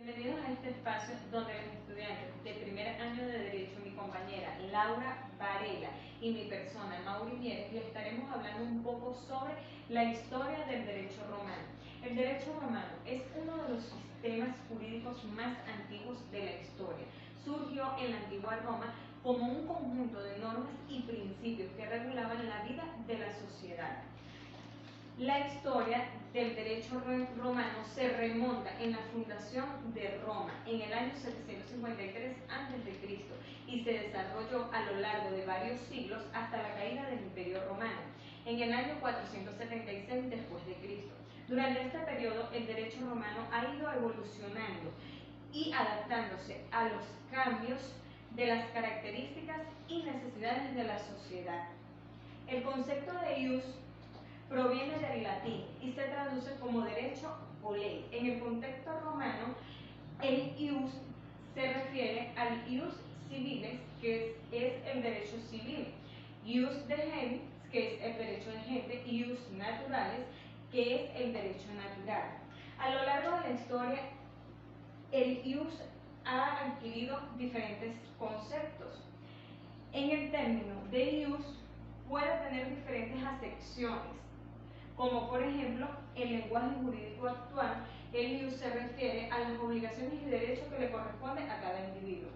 Bienvenidos a este espacio donde los estudiantes de primer año de Derecho, mi compañera Laura Varela y mi persona, Mauri Mieres, le estaremos hablando un poco sobre la historia del derecho romano. El derecho romano es uno de los sistemas jurídicos más antiguos de la historia. Surgió en la antigua Roma como un conjunto de normas y principios que regulaban la vida de la sociedad. La historia del derecho romano se remonta en la fundación de Roma en el año 753 a.C. y se desarrolló a lo largo de varios siglos hasta la caída del Imperio Romano en el año 476 después de Cristo. Durante este periodo el derecho romano ha ido evolucionando y adaptándose a los cambios de las características y necesidades de la sociedad. El concepto de ius proviene del latín y se traduce como derecho o ley. En el contexto romano, el ius se refiere al ius civiles, que es el derecho civil, ius de gens, que es el derecho de gente, y ius naturales, que es el derecho natural. A lo largo de la historia, el ius ha adquirido diferentes conceptos. En el término de ius puede tener diferentes acepciones, como por ejemplo, el lenguaje jurídico actual, el ius se refiere a las obligaciones y derechos que le corresponden a cada individuo.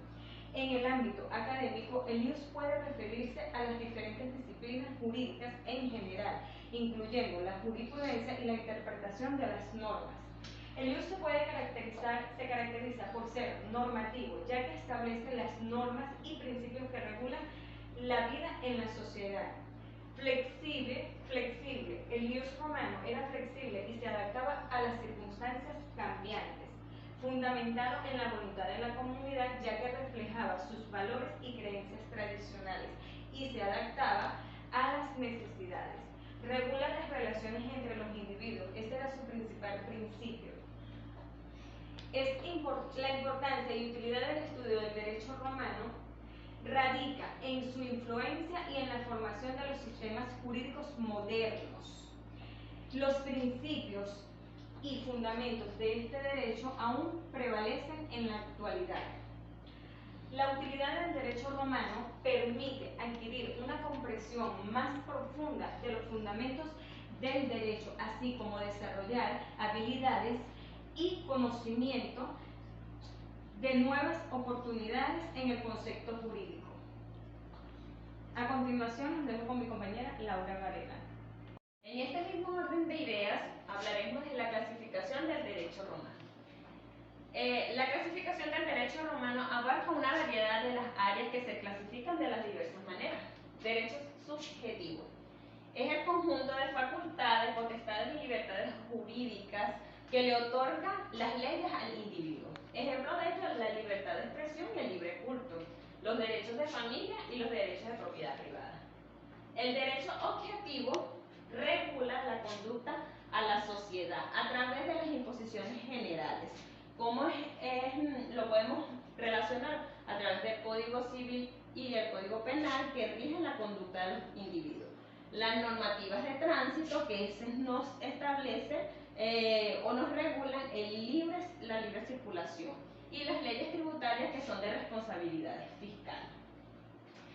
En el ámbito académico, el ius puede referirse a las diferentes disciplinas jurídicas en general, incluyendo la jurisprudencia y la interpretación de las normas. El ius se caracteriza por ser normativo, ya que establece las normas y principios que regulan la vida en la sociedad. Flexible, el ius romano era flexible y se adaptaba a las circunstancias cambiantes, fundamentado en la voluntad de la comunidad, ya que reflejaba sus valores y creencias tradicionales y se adaptaba a las necesidades. Regula las relaciones entre los individuos, ese era su principal principio. La importancia y utilidad del estudio del derecho romano radica en su influencia y en la formación de los sistemas jurídicos modernos. Los principios y fundamentos de este derecho aún prevalecen en la actualidad. La utilidad del derecho romano permite adquirir una comprensión más profunda de los fundamentos del derecho, así como desarrollar habilidades y conocimiento de nuevas oportunidades en el concepto jurídico. A continuación, los dejo con mi compañera Laura Varela. En este mismo orden de ideas, hablaremos de la clasificación del derecho romano. La clasificación del derecho romano abarca una variedad de las áreas que se clasifican de las diversas maneras. Derecho subjetivo es el conjunto de facultades, potestades y libertades jurídicas que le otorgan las leyes al individuo. Ejemplo de ello, la libertad de expresión y el libre culto, los derechos de familia y los derechos de propiedad privada. El derecho objetivo regula la conducta a la sociedad a través de las imposiciones generales. ¿Cómo lo podemos relacionar? A través del Código Civil y el Código Penal, que rigen la conducta de los individuos. Las normativas de tránsito, que nos establecen o nos regulan la libre circulación, y las leyes tributarias, que son de responsabilidad fiscal.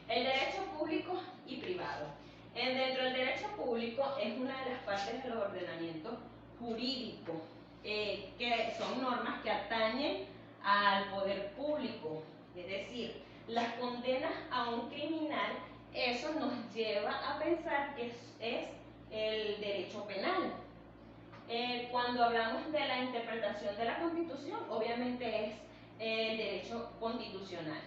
El derecho público y privado. Dentro del derecho público es una de las partes de los ordenamientos jurídicos, que son normas que atañen al poder público, es decir, las condenas a un criminal. Eso nos lleva a pensar que es el derecho penal. Cuando hablamos de la interpretación de la Constitución, obviamente es el derecho constitucional.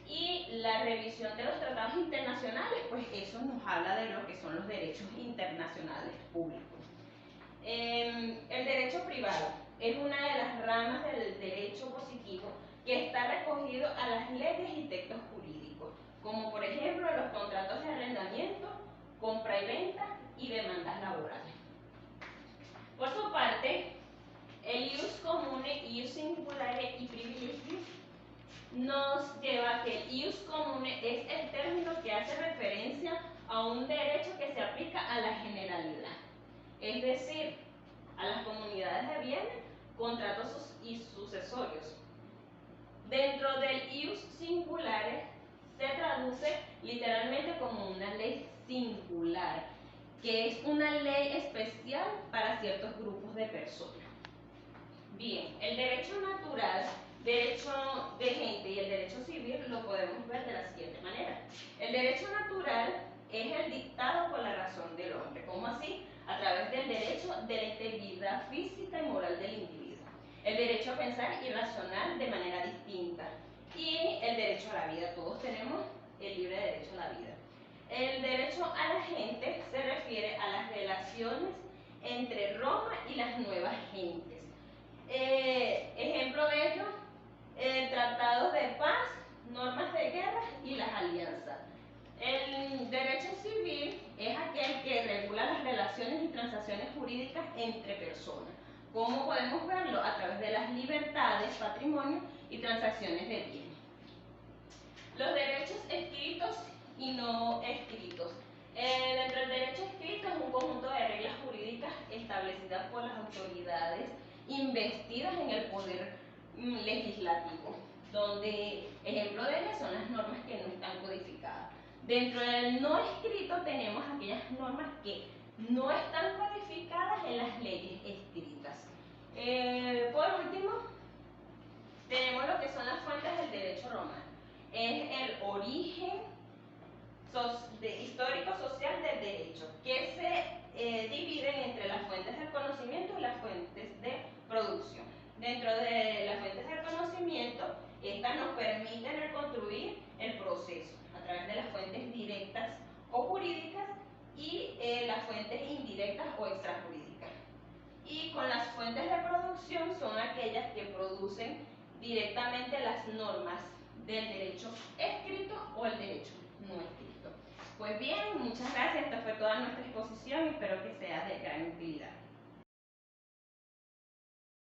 Y la revisión de los tratados internacionales, pues eso nos habla de lo que son los derechos internacionales públicos. El derecho privado es una de las ramas del derecho positivo que está recogido a las leyes y textos jurídicos, como por ejemplo los contratos de arrendamiento, compra y venta y demandas laborales. Por su parte, el ius comune, ius singulare y privilegium nos lleva a que el ius comune es el término que hace referencia a un derecho que se aplica a la generalidad, es decir, a las comunidades de bienes contratos y sucesorios. Dentro del ius singulares se traduce literalmente como una ley singular, que es una ley especial para ciertos grupos de personas. Bien, el derecho natural, derecho de gente y el derecho civil lo podemos ver de la siguiente manera. El derecho natural es el dictado por la razón del hombre. ¿Cómo así? A través del derecho de la integridad física y moral del individuo. El derecho a pensar y razonar de manera distinta. Y el derecho a la vida. Todos tenemos el libre derecho a la vida. El derecho a la gente se refiere a las relaciones entre Roma y las nuevas gentes. Ejemplo de ello, tratados de paz, normas de guerra y las alianzas. El derecho civil es aquel que regula las relaciones y transacciones jurídicas entre personas. ¿Cómo podemos verlo? A través de las libertades, patrimonio y transacciones de bienes. Los derechos escritos y no escritos. Dentro del derecho escrito es un conjunto de reglas jurídicas establecidas por las autoridades investidas en el poder legislativo, donde ejemplo de ellas son las normas que no están codificadas. Dentro del no escrito tenemos aquellas normas que no están codificadas en las leyes escritas. Por último, tenemos lo que son las fuentes del derecho romano. Es el origen histórico-social del derecho, que se dividen entre las fuentes del conocimiento y las fuentes de producción. Dentro de las fuentes del conocimiento, estas nos permiten reconstruir el proceso a través de las fuentes directas o jurídicas y las fuentes indirectas o extrajurídicas. Y con las fuentes de producción son aquellas que producen directamente las normas del derecho escrito o el derecho no escrito. Pues bien, muchas gracias. Esta fue toda nuestra exposición y espero que sea de gran utilidad.